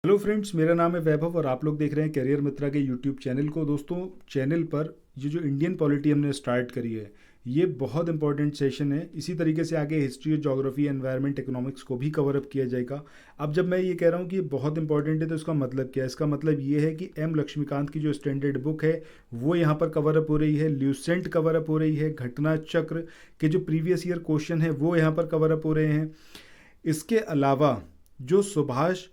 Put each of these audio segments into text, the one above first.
Hello friends, मेरा नाम है वैभव और आप लोग देख रहे हैं करियर मित्रा के यूट्यूब चैनल को। दोस्तों, चैनल पर ये जो इंडियन पॉलिटी हमने स्टार्ट करी है, ये बहुत इंपॉर्टेंट सेशन है। इसी तरीके से आगे हिस्ट्री, ज्योग्राफी, एनवायरनमेंट, इकोनॉमिक्स को भी कवर अप किया जाएगा। अब जब मैं ये कह रहा हूँ कि ये बहुत इंपॉर्टेंट है, तो इसका मतलब क्या है? इसका मतलब ये है कि एम लक्ष्मीकांत की जो स्टैंडर्ड बुक है वो यहाँ पर कवर अप हो रही है, ल्यूसेंट कवर अप हो रही है, घटना चक्र के जो प्रीवियस ईयर क्वेश्चन है वो यहाँ पर कवर अप हो रहे हैं। इसके अलावा जो सुभाष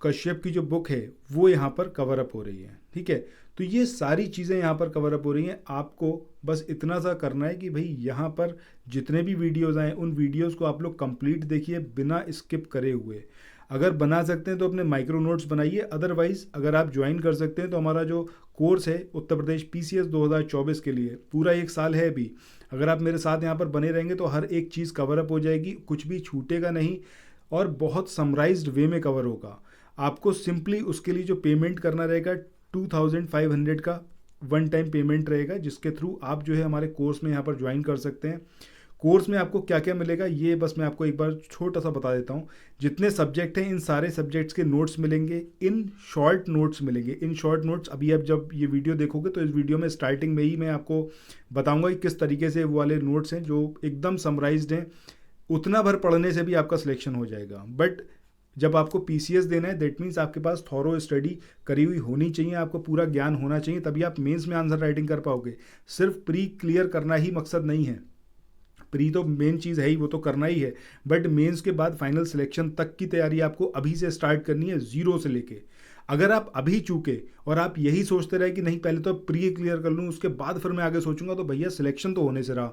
कश्यप की जो बुक है वो यहाँ पर कवर अप हो रही है। ठीक है, तो ये सारी चीज़ें यहाँ पर कवर अप हो रही हैं। आपको बस इतना सा करना है कि भाई यहाँ पर जितने भी वीडियोस आए उन वीडियोस को आप लोग कंप्लीट देखिए बिना स्किप करे हुए। अगर बना सकते हैं तो अपने माइक्रो नोट्स बनाइए, अदरवाइज अगर आप ज्वाइन कर सकते हैं तो हमारा जो कोर्स है उत्तर प्रदेश पीसीएस 2024 के लिए पूरा 1 साल है अभी। अगर आप मेरे साथ यहाँ पर बने रहेंगे तो हर एक चीज़ कवर अप हो जाएगी, कुछ भी छूटेगा नहीं और बहुत समराइज्ड वे में कवर होगा। आपको सिंपली उसके लिए जो पेमेंट करना रहेगा 2500 का वन टाइम पेमेंट रहेगा, जिसके थ्रू आप जो है हमारे कोर्स में यहाँ पर ज्वाइन कर सकते हैं। कोर्स में आपको क्या क्या मिलेगा ये बस मैं आपको एक बार छोटा सा बता देता हूँ। जितने सब्जेक्ट हैं इन सारे सब्जेक्ट्स के नोट्स मिलेंगे, इन शॉर्ट नोट्स मिलेंगे। इन शॉर्ट नोट्स अभी आप जब ये वीडियो देखोगे तो इस वीडियो में स्टार्टिंग में ही मैं आपको बताऊंगा कि किस तरीके से वो वाले नोट्स हैं जो एकदम समराइज्ड हैं। उतना भर पढ़ने से भी आपका सिलेक्शन हो जाएगा, बट जब आपको पीसीएस देना है दैट मीन्स आपके पास थॉरो स्टडी करी हुई होनी चाहिए, आपको पूरा ज्ञान होना चाहिए, तभी आप मेंस में आंसर राइटिंग कर पाओगे। सिर्फ प्री क्लियर करना ही मकसद नहीं है। प्री तो मेन चीज़ है ही, वो तो करना ही है, बट मेंस के बाद फाइनल सिलेक्शन तक की तैयारी आपको अभी से स्टार्ट करनी है, जीरो से लेके। अगर आप अभी चूके और आप यही सोचते रहे कि नहीं पहले तो प्री क्लियर कर लूँ उसके बाद फिर मैं आगे सोचूंगा, तो भैया सिलेक्शन तो होने से रहा।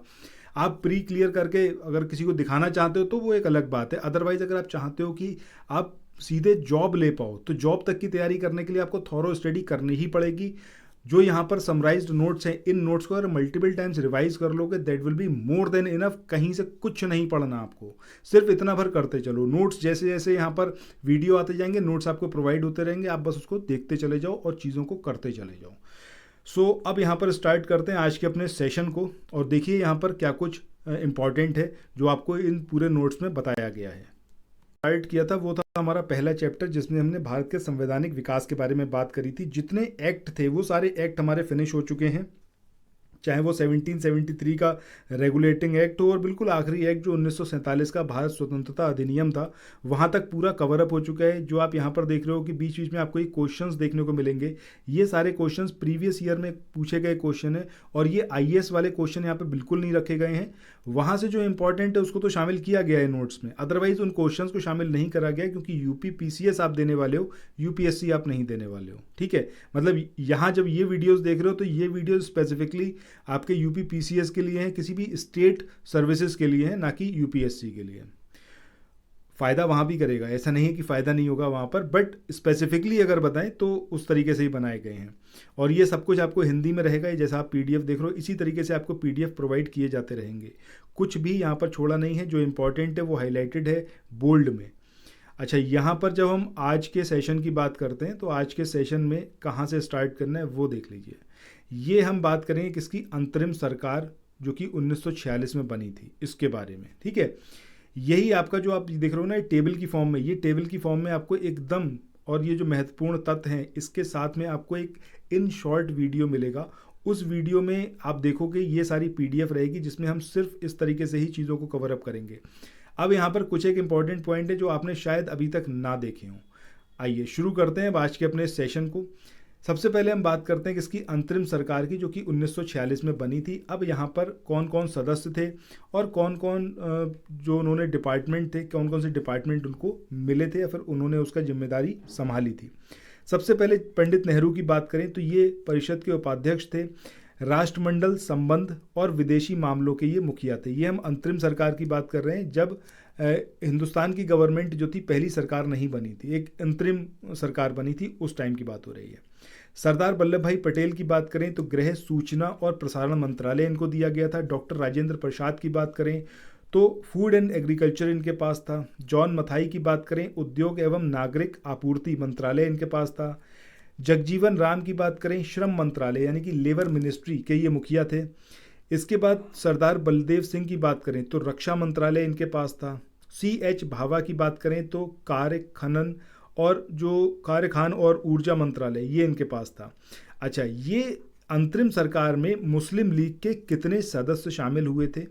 आप प्री क्लियर करके अगर किसी को दिखाना चाहते हो तो वो एक अलग बात है, अदरवाइज अगर आप चाहते हो कि आप सीधे जॉब ले पाओ तो जॉब तक की तैयारी करने के लिए आपको थॉरो स्टडी करनी ही पड़ेगी। जो यहाँ पर समराइज्ड नोट्स हैं, इन नोट्स को अगर मल्टीपल टाइम्स रिवाइज कर लोगे that will be more than enough. कहीं से कुछ नहीं पढ़ना आपको, सिर्फ इतना भर करते चलो। नोट्स जैसे जैसे यहाँ पर वीडियो आते जाएंगे नोट्स आपको प्रोवाइड होते रहेंगे, आप बस उसको देखते चले जाओ और चीज़ों को करते चले जाओ। अब यहाँ पर स्टार्ट करते हैं आज के अपने सेशन को, और देखिए यहाँ पर क्या कुछ इम्पॉर्टेंट है जो आपको इन पूरे नोट्स में बताया गया है। स्टार्ट किया था वो था हमारा पहला चैप्टर जिसमें हमने भारत के संवैधानिक विकास के बारे में बात करी थी। जितने एक्ट थे वो सारे एक्ट हमारे फिनिश हो चुके हैं, चाहे वो 1773 का रेगुलेटिंग एक्ट हो और बिल्कुल आखिरी एक्ट जो 1947 का भारत स्वतंत्रता अधिनियम था, वहाँ तक पूरा कवर अप हो चुका है। जो आप यहाँ पर देख रहे हो कि बीच बीच में आपको ये क्वेश्चंस देखने को मिलेंगे, ये सारे क्वेश्चंस प्रीवियस ईयर में पूछे गए क्वेश्चन है, और ये आईएएस वाले क्वेश्चन यहाँ पर बिल्कुल नहीं रखे गए हैं। वहाँ से जो इंपॉर्टेंट है उसको तो शामिल किया गया है नोट्स में, अदरवाइज उन क्वेश्चंस को शामिल नहीं करा गया, क्योंकि यूपी पीसीएस आप देने वाले हो, यूपीएससी आप नहीं देने वाले हो। ठीक है, मतलब यहाँ जब ये वीडियोज़ देख रहे हो तो ये वीडियो स्पेसिफिकली आपके यूपी पीसीएस के लिए हैं, किसी भी स्टेट सर्विसेज के लिए हैं, ना कि यूपीएससी के लिए। फ़ायदा वहाँ भी करेगा, ऐसा नहीं है कि फ़ायदा नहीं होगा वहाँ पर, बट स्पेसिफिकली अगर बताएं तो उस तरीके से ही बनाए गए हैं। और ये सब कुछ आपको हिंदी में रहेगा, जैसा आप पीडीएफ देख रहे हो इसी तरीके से आपको पीडीएफ प्रोवाइड किए जाते रहेंगे। कुछ भी यहाँ पर छोड़ा नहीं है, जो इंपॉर्टेंट है वो हाईलाइटेड है बोल्ड में। अच्छा, यहाँ पर जब हम आज के सेशन की बात करते हैं तो आज के सेशन में कहाँ से स्टार्ट करना है वो देख लीजिए। ये हम बात करेंगे किसकी? अंतरिम सरकार जो कि 1946 में बनी थी, इसके बारे में। ठीक है, यही आपका जो आप देख रहे हो ना टेबल की फॉर्म में, ये टेबल की फॉर्म में आपको एकदम, और ये जो महत्वपूर्ण तथ्य हैं इसके साथ में आपको एक इन शॉर्ट वीडियो मिलेगा। उस वीडियो में आप देखोगे ये सारी पीडीएफ रहेगी जिसमें हम सिर्फ इस तरीके से ही चीज़ों को कवर अप करेंगे। अब यहाँ पर कुछ एक इंपॉर्टेंट पॉइंट है जो आपने शायद अभी तक ना देखे हों। आइए शुरू करते हैं आज के अपने सेशन को। सबसे पहले हम बात करते हैं किसकी? अंतरिम सरकार की, जो कि 1946 में बनी थी। अब यहाँ पर कौन कौन सदस्य थे और कौन कौन जो उन्होंने डिपार्टमेंट थे, कौन कौन से डिपार्टमेंट उनको मिले थे या फिर उन्होंने उसका जिम्मेदारी संभाली थी। सबसे पहले पंडित नेहरू की बात करें तो ये परिषद के उपाध्यक्ष थे, राष्ट्रमंडल संबंध और विदेशी मामलों के ये मुखिया थे। ये हम अंतरिम सरकार की बात कर रहे हैं, जब हिंदुस्तान की गवर्नमेंट जो थी पहली सरकार नहीं बनी थी, एक अंतरिम सरकार बनी थी, उस टाइम की बात हो रही है। सरदार वल्लभ भाई पटेल की बात करें तो गृह, सूचना और प्रसारण मंत्रालय इनको दिया गया था। डॉक्टर राजेंद्र प्रसाद की बात करें तो फूड एंड एग्रीकल्चर इनके पास था। जॉन मथाई की बात करें, उद्योग एवं नागरिक आपूर्ति मंत्रालय इनके पास था। जगजीवन राम की बात करें, श्रम मंत्रालय यानी कि लेबर मिनिस्ट्री के ये मुखिया थे। इसके बाद सरदार बलदेव सिंह की बात करें तो रक्षा मंत्रालय इनके पास था। CH भाभा की बात करें तो कार्य, खनन और जो कार्य खान और ऊर्जा मंत्रालय ये इनके पास था। अच्छा, ये अंतरिम सरकार में मुस्लिम लीग के कितने सदस्य शामिल हुए थे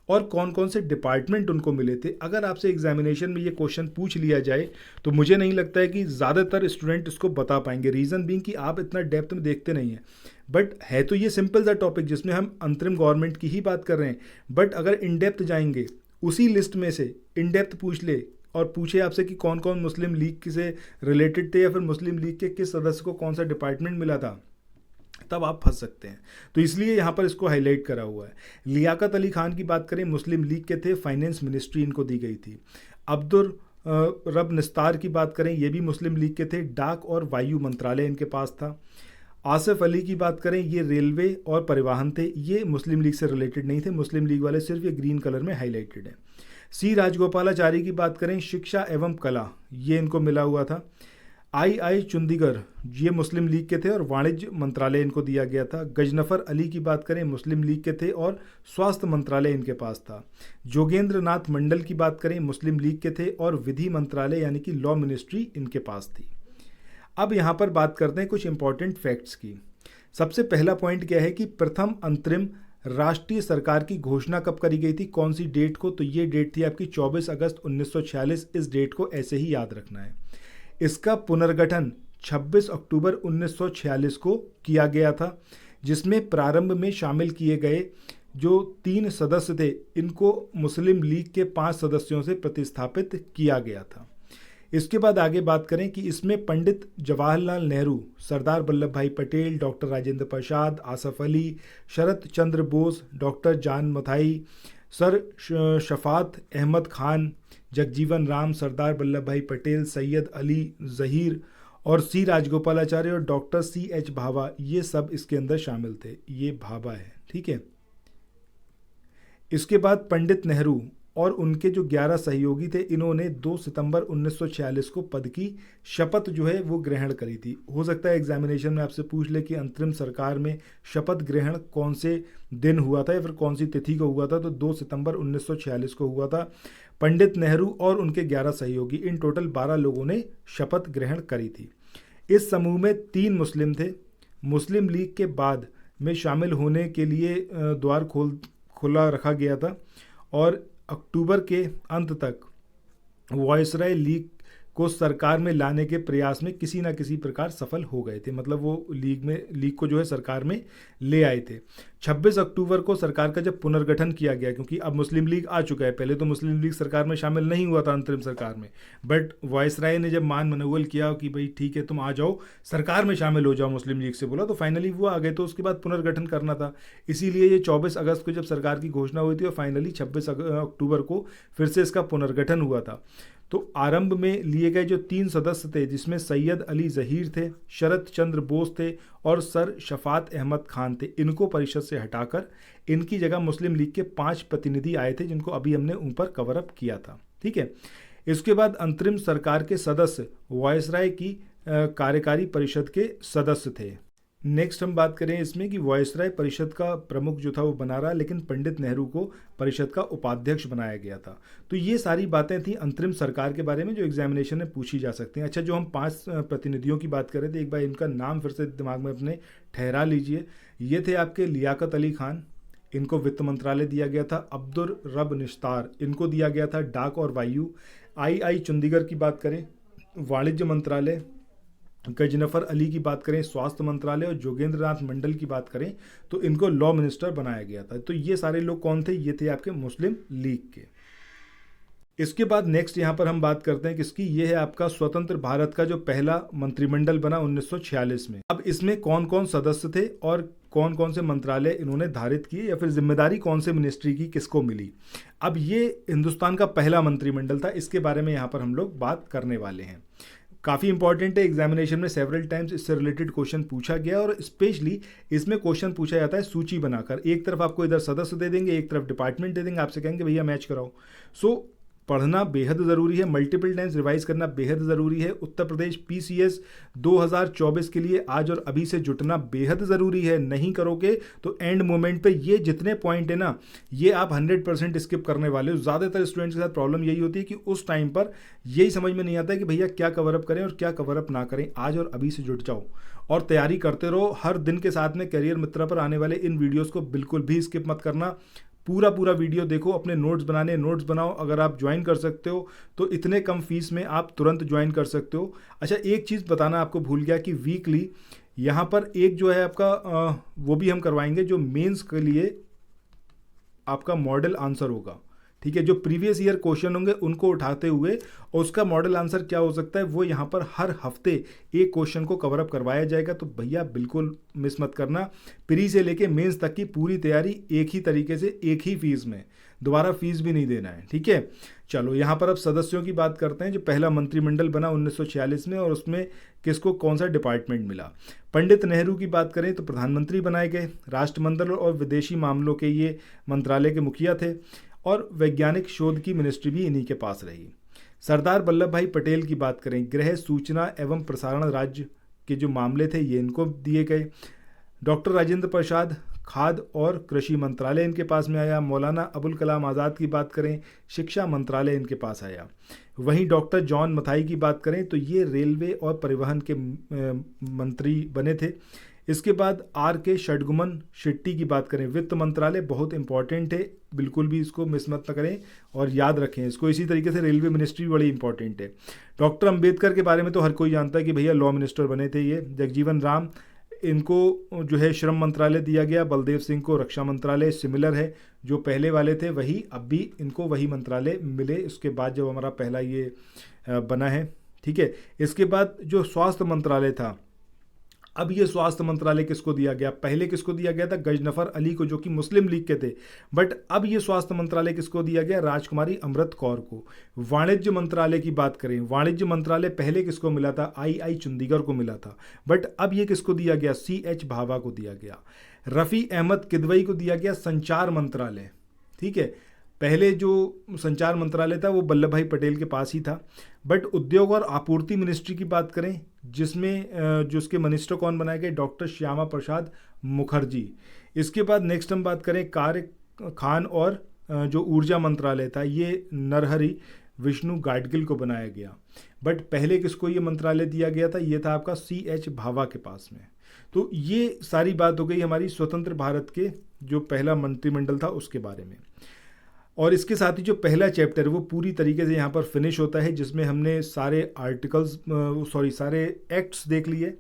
और कौन कौन से डिपार्टमेंट उनको मिले थे, अगर आपसे एग्जामिनेशन में ये क्वेश्चन पूछ लिया जाए तो मुझे नहीं लगता है कि ज़्यादातर स्टूडेंट इसको बता पाएंगे। रीज़न बीइंग कि आप इतना डेप्थ में देखते नहीं हैं। बट है तो ये सिंपल सा टॉपिक जिसमें हम अंतरिम गवर्नमेंट की ही बात कर रहे हैं, बट अगर इन डेप्थ जाएंगे उसी लिस्ट में से इन डेप्थ पूछ ले और पूछे आपसे कि कौन कौन मुस्लिम लीग से रिलेटेड थे या फिर मुस्लिम लीग के किस सदस्य को कौन सा डिपार्टमेंट मिला था, तब आप फंस सकते हैं। तो इसलिए यहाँ पर इसको हाईलाइट करा हुआ है। लियाकत अली खान की बात करें, मुस्लिम लीग के थे, फाइनेंस मिनिस्ट्री इनको दी गई थी। अब्दुल रब निस्तार की बात करें, ये भी मुस्लिम लीग के थे, डाक और वायु मंत्रालय इनके पास था। आसिफ अली की बात करें, ये रेलवे और परिवहन थे, ये मुस्लिम लीग से रिलेटेड नहीं थे, मुस्लिम लीग वाले सिर्फ ये ग्रीन कलर में हाईलाइटेड है। सी राजगोपालाचारी की बात करें, शिक्षा एवं कला, ये इनको मिला हुआ था। आई चुंदीगढ़, ये मुस्लिम लीग के थे और वाणिज्य मंत्रालय इनको दिया गया था। गजनफर अली की बात करें, मुस्लिम लीग के थे और स्वास्थ्य मंत्रालय इनके पास था। जोगेंद्र नाथ मंडल की बात करें, मुस्लिम लीग के थे और विधि मंत्रालय यानी कि लॉ मिनिस्ट्री इनके पास थी। अब यहाँ पर बात करते हैं कुछ इंपॉर्टेंट फैक्ट्स की। सबसे पहला पॉइंट क्या है कि प्रथम अंतरिम राष्ट्रीय सरकार की घोषणा कब करी गई थी, कौन सी डेट को, तो ये डेट थी आपकी 24 अगस्त 1946। इस डेट को ऐसे ही याद रखना है। इसका पुनर्गठन 26 अक्टूबर 1946 को किया गया था, जिसमें प्रारंभ में शामिल किए गए जो 3 सदस्य थे इनको मुस्लिम लीग के 5 सदस्यों से प्रतिस्थापित किया गया था। इसके बाद आगे बात करें कि इसमें पंडित जवाहरलाल नेहरू, सरदार वल्लभ भाई पटेल, डॉक्टर राजेंद्र प्रसाद, आसफ अली, शरत चंद्र बोस, डॉक्टर जान मथाई, सर शफात अहमद खान, जगजीवन राम, सरदार वल्लभ भाई पटेल, सैयद अली ज़हीर और सी राजगोपालाचार्य और डॉक्टर CH भाभा, ये सब इसके अंदर शामिल थे। ये भाभा है, ठीक है। इसके बाद पंडित नेहरू और उनके जो 11 सहयोगी थे, इन्होंने 2 सितंबर 1946 को पद की शपथ जो है वो ग्रहण करी थी। हो सकता है एग्जामिनेशन में आपसे पूछ ले कि अंतरिम सरकार में शपथ ग्रहण कौन से दिन हुआ था या फिर कौन सी तिथि को हुआ था, तो 2 सितंबर 1946 को हुआ था। पंडित नेहरू और उनके 11 सहयोगी, इन टोटल 12 लोगों ने शपथ ग्रहण करी थी। इस समूह में 3 मुस्लिम थे। मुस्लिम लीग के बाद में शामिल होने के लिए द्वार खुला रखा गया था और अक्टूबर के अंत तक वायसराय लीग को सरकार में लाने के प्रयास में किसी ना किसी प्रकार सफल हो गए थे। मतलब वो लीग को जो है सरकार में ले आए थे। 26 अक्टूबर को सरकार का जब पुनर्गठन किया गया, क्योंकि अब मुस्लिम लीग आ चुका है, पहले तो मुस्लिम लीग सरकार में शामिल नहीं हुआ था अंतरिम सरकार में, बट वायसराय ने जब मान मनोवल किया कि भाई ठीक है तुम आ जाओ सरकार में शामिल हो जाओ, मुस्लिम लीग से बोला, तो फाइनली वो आ गए। तो उसके बाद पुनर्गठन करना था, इसीलिए ये 24 अगस्त को जब सरकार की घोषणा हुई थी और फाइनली 26 अक्टूबर को फिर से इसका पुनर्गठन हुआ था। तो आरंभ में लिए गए जो 3 सदस्य थे, जिसमें सैयद अली ज़हीर थे, शरत चंद्र बोस थे और सर शफात अहमद खान थे, इनको परिषद से हटाकर इनकी जगह मुस्लिम लीग के 5 प्रतिनिधि आए थे, जिनको अभी हमने ऊपर कवर अप किया था, ठीक है। इसके बाद अंतरिम सरकार के सदस्य वायसराय की कार्यकारी परिषद के सदस्य थे। नेक्स्ट हम बात करें इसमें कि वायसराय परिषद का प्रमुख जो था वो बना रहा, लेकिन पंडित नेहरू को परिषद का उपाध्यक्ष बनाया गया था। तो ये सारी बातें थी अंतरिम सरकार के बारे में जो एग्जामिनेशन में पूछी जा सकती हैं। अच्छा, जो हम 5 प्रतिनिधियों की बात कर रहे थे, एक बार इनका नाम फिर से दिमाग में अपने ठहरा लीजिए। ये थे आपके लियाकत अली खान, इनको वित्त मंत्रालय दिया गया था। अब्दुल रब निस्तार, इनको दिया गया था डाक और वायु। आई चुंदीगढ़ की बात करें, वाणिज्य मंत्रालय। गजनफर अली की बात करें, स्वास्थ्य मंत्रालय। और जोगेंद्र नाथ मंडल की बात करें तो इनको लॉ मिनिस्टर बनाया गया था। तो ये सारे लोग कौन थे, ये थे आपके मुस्लिम लीग के। इसके बाद नेक्स्ट यहाँ पर हम बात करते हैं किसकी, ये है आपका स्वतंत्र भारत का जो पहला मंत्रिमंडल बना 1946 में। अब इसमें कौन कौन सदस्य थे और कौन कौन से मंत्रालय इन्होंने धारित किए या फिर जिम्मेदारी कौन से मिनिस्ट्री की किसको मिली। अब ये हिंदुस्तान का पहला मंत्रिमंडल था, इसके बारे में यहाँ पर हम लोग बात करने वाले हैं। काफ़ी इंपॉर्टेंट है, एग्जामिनेशन में सेवरल टाइम्स इससे रिलेटेड क्वेश्चन पूछा गया और स्पेशली इसमें क्वेश्चन पूछा जाता है सूची बनाकर। एक तरफ आपको इधर सदस्य दे देंगे, एक तरफ डिपार्टमेंट दे देंगे, आपसे कहेंगे भैया मैच कराओ। सो पढ़ना बेहद ज़रूरी है, मल्टीपल टाइम्स रिवाइज करना बेहद ज़रूरी है। उत्तर प्रदेश PCS 2024 के लिए आज और अभी से जुटना बेहद ज़रूरी है। नहीं करोगे तो एंड मोमेंट पे ये जितने पॉइंट है ना, ये आप 100% स्किप करने वाले हो। ज़्यादातर स्टूडेंट्स के साथ प्रॉब्लम यही होती है कि उस टाइम पर यही समझ में नहीं आता है कि भैया क्या कवर अप करें और क्या कवर अप ना करें। आज और अभी से जुट जाओ और तैयारी करते रहो हर दिन के साथ में। करियर मित्रा पर आने वाले इन वीडियोज़ को बिल्कुल भी स्किप मत करना, पूरा वीडियो देखो। अपने नोट्स बनाओ। अगर आप ज्वाइन कर सकते हो तो इतने कम फीस में आप तुरंत ज्वाइन कर सकते हो। अच्छा, एक चीज़ बताना आपको भूल गया कि वीकली यहाँ पर एक जो है आपका वो भी हम करवाएंगे, जो मेंस के लिए आपका मॉडल आंसर होगा। ठीक है, जो प्रीवियस ईयर क्वेश्चन होंगे उनको उठाते हुए और उसका मॉडल आंसर क्या हो सकता है वो यहाँ पर हर हफ्ते एक क्वेश्चन को कवर अप करवाया जाएगा। तो भैया बिल्कुल मिस मत करना। प्री से लेके मेंस तक की पूरी तैयारी एक ही तरीके से, एक ही फीस में, दोबारा फीस भी नहीं देना है। ठीक है, चलो यहाँ पर अब सदस्यों की बात करते हैं। जो पहला मंत्रिमंडल बना 1946 में और उसमें किसको कौन सा डिपार्टमेंट मिला। पंडित नेहरू की बात करें तो प्रधानमंत्री बनाए गए। राष्ट्रमंडल और विदेशी मामलों के ये मंत्रालय के मुखिया थे और वैज्ञानिक शोध की मिनिस्ट्री भी इन्हीं के पास रही। सरदार वल्लभ भाई पटेल की बात करें, गृह, सूचना एवं प्रसारण राज्य के जो मामले थे ये इनको दिए गए। डॉक्टर राजेंद्र प्रसाद, खाद्य और कृषि मंत्रालय इनके पास में आया। मौलाना अबुल कलाम आज़ाद की बात करें, शिक्षा मंत्रालय इनके पास आया। वहीं डॉक्टर जॉन मथाई की बात करें तो ये रेलवे और परिवहन के मंत्री बने थे। इसके बाद RK षडगुमन शेट्टी की बात करें, वित्त मंत्रालय बहुत इंपॉर्टेंट है, बिल्कुल भी इसको मिस मत न करें और याद रखें इसको। इसी तरीके से रेलवे मिनिस्ट्री बड़ी इंपॉर्टेंट है। डॉक्टर अंबेडकर के बारे में तो हर कोई जानता है कि भैया लॉ मिनिस्टर बने थे ये। जगजीवन राम, इनको जो है श्रम मंत्रालय दिया गया। बलदेव सिंह को रक्षा मंत्रालय, सिमिलर है, जो पहले वाले थे वही अब भी इनको वही मंत्रालय मिले उसके बाद जब हमारा पहला ये बना है। ठीक है, इसके बाद जो स्वास्थ्य मंत्रालय था, अब ये स्वास्थ्य मंत्रालय किसको दिया गया। पहले किसको दिया गया था, गजनफर अली को, जो कि मुस्लिम लीग के थे। बट अब ये स्वास्थ्य मंत्रालय किसको दिया गया, राजकुमारी अमृत कौर को। वाणिज्य मंत्रालय की बात करें, वाणिज्य मंत्रालय पहले किसको मिला था, आई चंडीगढ़ को मिला था। बट अब ये किसको दिया गया, CH भाभा को दिया गया। रफ़ी अहमद किदवई को दिया गया संचार मंत्रालय। ठीक है, पहले जो संचार मंत्रालय था वो वल्लभ भाई पटेल के पास ही था। बट उद्योग और आपूर्ति मिनिस्ट्री की बात करें, जिसमें जो उसके मिनिस्टर कौन बनाए गए, डॉक्टर श्यामा प्रसाद मुखर्जी। इसके बाद नेक्स्ट हम बात करें कार्य खान और जो ऊर्जा मंत्रालय था ये नरहरि विष्णु गाडगिल को बनाया गया। बट पहले किसको ये मंत्रालय दिया गया था, ये था आपका CH भाभा के पास में। तो ये सारी बात हो गई हमारी स्वतंत्र भारत के जो पहला मंत्रिमंडल था उसके बारे में। और इसके साथ ही जो पहला चैप्टर है वो पूरी तरीके से यहाँ पर फिनिश होता है, जिसमें हमने सारे सारे एक्ट्स देख लिए,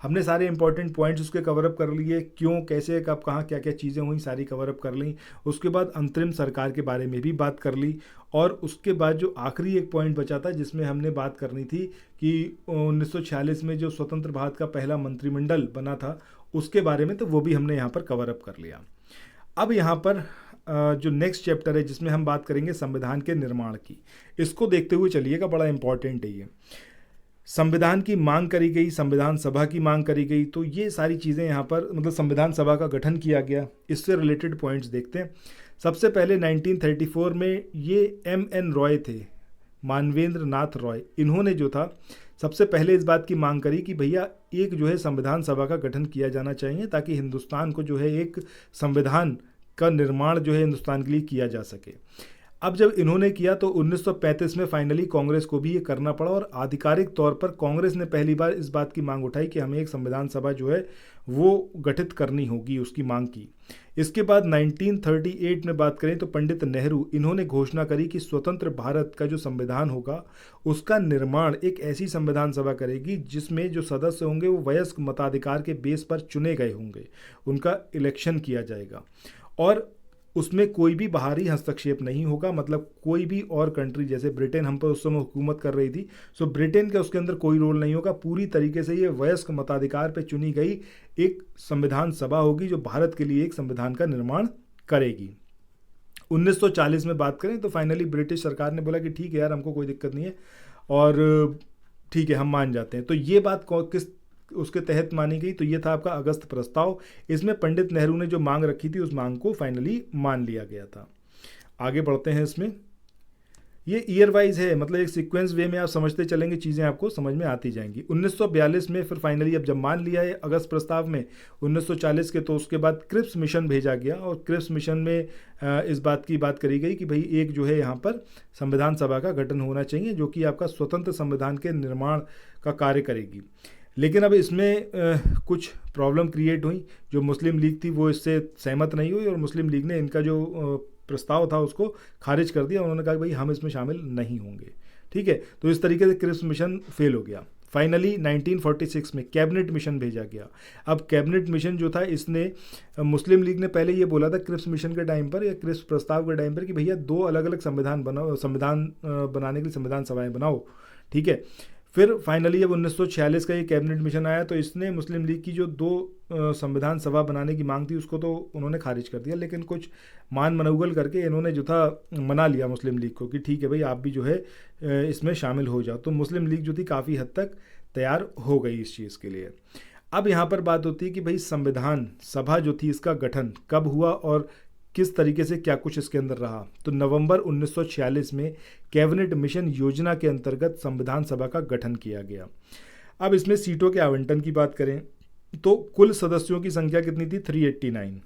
हमने सारे इंपॉर्टेंट पॉइंट्स उसके कवर अप कर लिए, क्यों, कैसे, कब, कहाँ, क्या क्या चीज़ें हुई सारी कवर अप कर ली। उसके बाद अंतरिम सरकार के बारे में भी बात कर ली। और उसके बाद जो आखिरी एक पॉइंट बचा था जिसमें हमने बात करनी थी कि 1946 में जो स्वतंत्र भारत का पहला मंत्रिमंडल बना था उसके बारे में, तो वो भी हमने यहाँ पर कवर अप कर लिया। अब यहाँ पर जो नेक्स्ट चैप्टर है जिसमें हम बात करेंगे संविधान के निर्माण की, इसको देखते हुए चलिएगा, बड़ा इंपॉर्टेंट है ये। संविधान की मांग करी गई, संविधान सभा की मांग करी गई, तो ये सारी चीज़ें यहाँ पर मतलब संविधान सभा का गठन किया गया, इससे रिलेटेड पॉइंट्स देखते हैं। सबसे पहले 1934 में ये MN रॉय थे, मानवेंद्र नाथ रॉय, इन्होंने जो था सबसे पहले इस बात की मांग करी कि भैया एक जो है संविधान सभा का गठन किया जाना चाहिए ताकि हिंदुस्तान को जो है एक संविधान का निर्माण जो है हिंदुस्तान के लिए किया जा सके। अब जब इन्होंने किया तो 1935 में फाइनली कांग्रेस को भी ये करना पड़ा और आधिकारिक तौर पर कांग्रेस ने पहली बार इस बात की मांग उठाई कि हमें एक संविधान सभा जो है वो गठित करनी होगी, उसकी मांग की। इसके बाद 1938 में बात करें तो पंडित नेहरू, इन्होंने घोषणा करी कि स्वतंत्र भारत का जो संविधान होगा उसका निर्माण एक ऐसी संविधान सभा करेगी जिसमें जो सदस्य होंगे वो वयस्क मताधिकार के बेस पर चुने गए होंगे, उनका इलेक्शन किया जाएगा और उसमें कोई भी बाहरी हस्तक्षेप नहीं होगा। मतलब कोई भी और कंट्री, जैसे ब्रिटेन हम पर उस समय हुकूमत कर रही थी, सो ब्रिटेन का उसके अंदर कोई रोल नहीं होगा। पूरी तरीके से ये वयस्क मताधिकार पे चुनी गई एक संविधान सभा होगी जो भारत के लिए एक संविधान का निर्माण करेगी। 1940 में बात करें तो फाइनली ब्रिटिश सरकार ने बोला कि ठीक है यार, हमको कोई दिक्कत नहीं है और ठीक है, हम मान जाते हैं। तो ये बात किस उसके तहत मानी गई, तो ये था आपका अगस्त प्रस्ताव। इसमें पंडित नेहरू ने जो मांग रखी थी उस मांग को फाइनली मान लिया गया था। आगे बढ़ते हैं इसमें। ये ईयर वाइज है, मतलब एक सीक्वेंस वे में आप समझते चलेंगे, चीज़ें आपको समझ में आती जाएंगी। 1942 में फिर फाइनली अब जब मान लिया है अगस्त प्रस्ताव में 1940 के, तो उसके बाद क्रिप्स मिशन भेजा गया और क्रिप्स मिशन में इस बात की बात करी गई कि भाई एक जो है यहाँ पर संविधान सभा का गठन होना चाहिए जो कि आपका स्वतंत्र संविधान के निर्माण का कार्य करेगी। लेकिन अब इसमें कुछ प्रॉब्लम क्रिएट हुई। जो मुस्लिम लीग थी वो इससे सहमत नहीं हुई और मुस्लिम लीग ने इनका जो प्रस्ताव था उसको खारिज कर दिया। उन्होंने कहा कि भाई हम इसमें शामिल नहीं होंगे। ठीक है, तो इस तरीके से क्रिप्स मिशन फेल हो गया। फाइनली 1946 में कैबिनेट मिशन भेजा गया। अब कैबिनेट मिशन जो था, इसने मुस्लिम लीग ने पहले ये बोला था क्रिप्स मिशन के टाइम पर या क्रिप्स प्रस्ताव के टाइम पर कि भैया 2 अलग अलग संविधान बनाओ, संविधान बनाने के लिए संविधान सभाएं बनाओ। ठीक है, फिर फाइनली जब 1946 का ये कैबिनेट मिशन आया तो इसने मुस्लिम लीग की जो 2 संविधान सभा बनाने की मांग थी उसको तो उन्होंने खारिज कर दिया। लेकिन कुछ मान मनौगल करके इन्होंने जो था मना लिया मुस्लिम लीग को कि ठीक है भाई आप भी जो है इसमें शामिल हो जाओ। तो मुस्लिम लीग जो थी काफ़ी हद तक तैयार हो गई इस चीज़ के लिए। अब यहाँ पर बात होती है कि भाई संविधान सभा जो थी इसका गठन कब हुआ और किस तरीके से क्या कुछ इसके अंदर रहा। तो नवंबर 1946 में कैबिनेट मिशन योजना के अंतर्गत संविधान सभा का गठन किया गया। अब इसमें सीटों के आवंटन की बात करें तो कुल सदस्यों की संख्या कितनी थी? 389।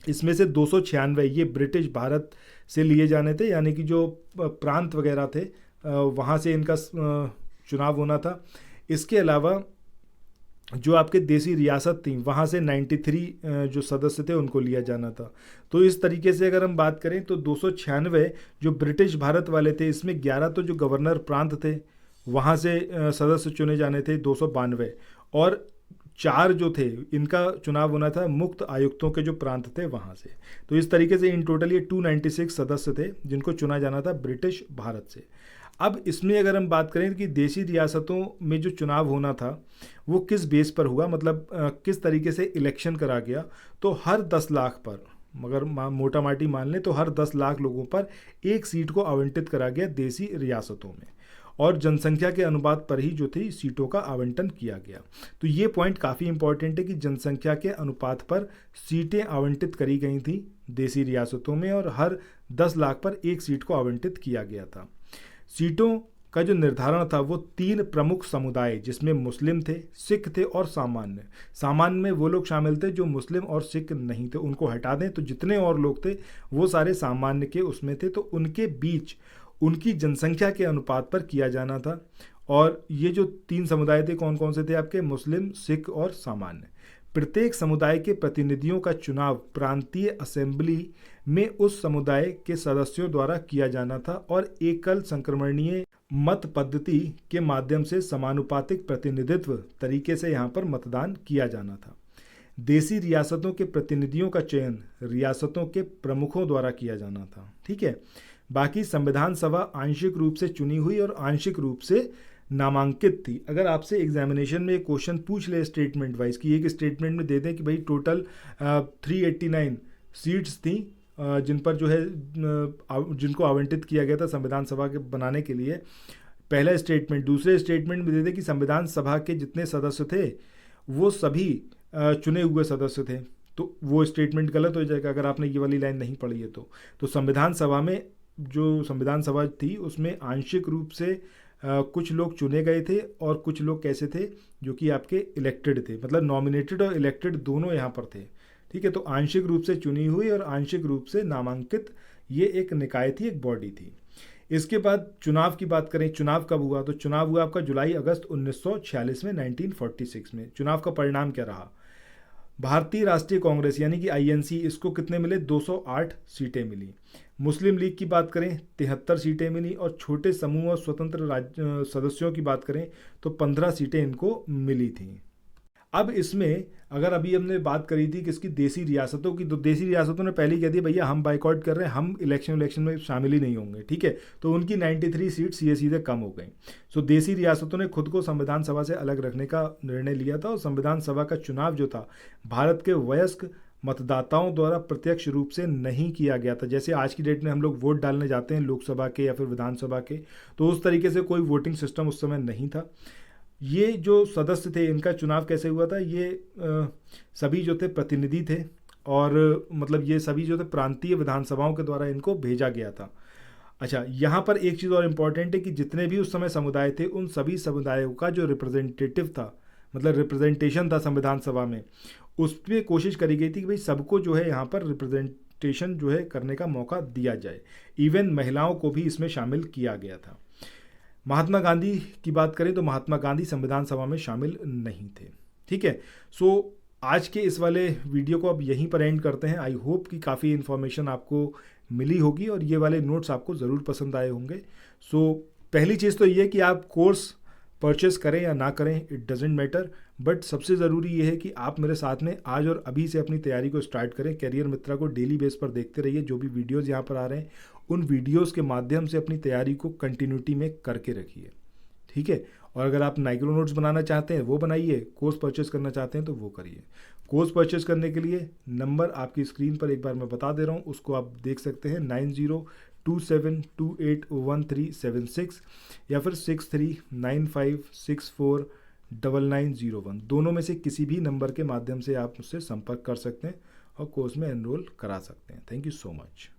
इसमें से 296 ये ब्रिटिश भारत से लिए जाने थे, यानी कि जो प्रांत वगैरह थे वहाँ से इनका चुनाव होना था। इसके अलावा जो आपके देसी रियासत थी वहाँ से 93 जो सदस्य थे उनको लिया जाना था। तो इस तरीके से अगर हम बात करें तो 296 जो ब्रिटिश भारत वाले थे, इसमें 11 तो जो गवर्नर प्रांत थे वहाँ से सदस्य चुने जाने थे 292, और 4 जो थे इनका चुनाव होना था मुक्त आयुक्तों के जो प्रांत थे वहाँ से। तो इस तरीके से इन टोटल ये 296 सदस्य थे जिनको चुना जाना था ब्रिटिश भारत से। अब इसमें अगर हम बात करें कि देशी रियासतों में जो चुनाव होना था वो किस बेस पर हुआ, मतलब किस तरीके से इलेक्शन करा गया, तो हर 10 लाख पर, मगर मोटा माटी मान लें तो हर 10 लाख लोगों पर एक सीट को आवंटित करा गया देसी रियासतों में, और जनसंख्या के अनुपात पर ही जो थी सीटों का आवंटन किया गया। तो ये पॉइंट काफ़ी इंपॉर्टेंट है कि जनसंख्या के अनुपात पर सीटें आवंटित करी गई थी देसी रियासतों में और हर 10 लाख पर एक सीट को आवंटित किया गया था। सीटों का जो निर्धारण था वो 3 प्रमुख समुदाय जिसमें मुस्लिम थे, सिख थे और सामान्य। सामान्य में वो लोग शामिल थे जो मुस्लिम और सिख नहीं थे, उनको हटा दें तो जितने और लोग थे वो सारे सामान्य के उसमें थे। तो उनके बीच उनकी जनसंख्या के अनुपात पर किया जाना था। और ये जो 3 समुदाय थे कौन कौन से थे आपके? मुस्लिम, सिख और सामान्य। प्रत्येक समुदाय के प्रतिनिधियों का चुनाव प्रांतीय असेंबली में उस समुदाय के सदस्यों द्वारा किया जाना था और एकल संक्रमणीय मत पद्धति के माध्यम से समानुपातिक प्रतिनिधित्व तरीके से यहाँ पर मतदान किया जाना था। देसी रियासतों के प्रतिनिधियों का चयन रियासतों के प्रमुखों द्वारा किया जाना था। ठीक है, बाकी संविधान सभा आंशिक रूप से चुनी हुई और आंशिक रूप से नामांकित थी। अगर आपसे एग्जामिनेशन में एक क्वेश्चन पूछ ले स्टेटमेंट वाइज कि एक स्टेटमेंट में दे दें कि भाई टोटल 389 सीट्स थी जिन पर जो है जिनको आवंटित किया गया था संविधान सभा के बनाने के लिए, पहला स्टेटमेंट। दूसरे स्टेटमेंट में दे दें कि संविधान सभा के जितने सदस्य थे वो सभी चुने हुए सदस्य थे, तो वो स्टेटमेंट गलत हो जाएगा अगर आपने ये वाली लाइन नहीं पढ़ी है तो संविधान सभा में जो संविधान सभा थी उसमें आंशिक रूप से कुछ लोग चुने गए थे और कुछ लोग कैसे थे जो कि आपके इलेक्टेड थे, मतलब नॉमिनेटेड और इलेक्टेड दोनों यहाँ पर थे। ठीक है, तो आंशिक रूप से चुनी हुई और आंशिक रूप से नामांकित ये एक निकाय थी, एक बॉडी थी। इसके बाद चुनाव की बात करें, चुनाव कब हुआ? तो चुनाव हुआ आपका जुलाई अगस्त 1946 में, 1946 में। चुनाव का परिणाम क्या रहा? भारतीय राष्ट्रीय कांग्रेस यानी कि आईएनसी, इसको कितने मिले? 208 सीटें मिली। मुस्लिम लीग की बात करें 73 सीटें मिली और छोटे समूह और स्वतंत्र राज्य सदस्यों की बात करें तो 15 सीटें इनको मिली थी। अब इसमें अगर अभी हमने बात करी थी किसकी? देसी रियासतों की, तो देसी रियासतों ने पहले ही कह दिया भैया हम बाइकआउट कर रहे हैं, हम इलेक्शन में शामिल ही नहीं होंगे। ठीक है, तो उनकी 93 सीट सीधे कम हो गई। सो देसी रियासतों ने खुद को संविधान सभा से अलग रखने का निर्णय लिया था और संविधान सभा का चुनाव जो था भारत के वयस्क मतदाताओं द्वारा प्रत्यक्ष रूप से नहीं किया गया था। जैसे आज की डेट में हम लोग वोट डालने जाते हैं लोकसभा के या फिर विधानसभा के, तो उस तरीके से कोई वोटिंग सिस्टम उस समय नहीं था। ये जो सदस्य थे इनका चुनाव कैसे हुआ था? ये सभी जो थे प्रतिनिधि थे और मतलब ये सभी जो थे प्रांतीय विधानसभाओं के द्वारा इनको भेजा गया था। अच्छा, यहाँ पर एक चीज़ और इम्पॉर्टेंट है कि जितने भी उस समय समुदाय थे, उन सभी समुदायों का जो रिप्रेजेंटेटिव था, मतलब रिप्रेजेंटेशन था संविधान सभा में, उस पर कोशिश करी गई थी कि भाई सबको जो है यहाँ पर रिप्रेजेंटेशन जो है करने का मौका दिया जाए। इवन महिलाओं को भी इसमें शामिल किया गया था। महात्मा गांधी की बात करें तो महात्मा गांधी संविधान सभा में शामिल नहीं थे। ठीक है। सो आज के इस वाले वीडियो को अब यहीं पर एंड करते हैं। आई होप कि काफ़ी इन्फॉर्मेशन आपको मिली होगी और ये वाले नोट्स आपको ज़रूर पसंद आए होंगे। सो पहली चीज़ तो ये है कि आप कोर्स परचेस करें या ना करें, इट डजेंट मैटर, बट सबसे ज़रूरी ये है कि आप मेरे साथ में आज और अभी से अपनी तैयारी को स्टार्ट करें। कैरियर मित्रा को डेली बेस पर देखते रहिए। जो भी वीडियोज़ यहाँ पर आ रहे हैं उन वीडियोज़ के माध्यम से अपनी तैयारी को कंटिन्यूटी में करके रखिए। ठीक है। और अगर आप माइक्रो नोट्स बनाना चाहते हैं वो बनाइए, कोर्स परचेस करना चाहते हैं तो वो करिए। कोर्स परचेस करने के लिए नंबर आपकी स्क्रीन पर एक बार मैं बता दे रहा हूँ, उसको आप देख सकते हैं 9027281376 या फिर 6395649901। दोनों में से किसी भी नंबर के माध्यम से आप मुझसे संपर्क कर सकते हैं और कोर्स में एनरोल करा सकते हैं। Thank you so much.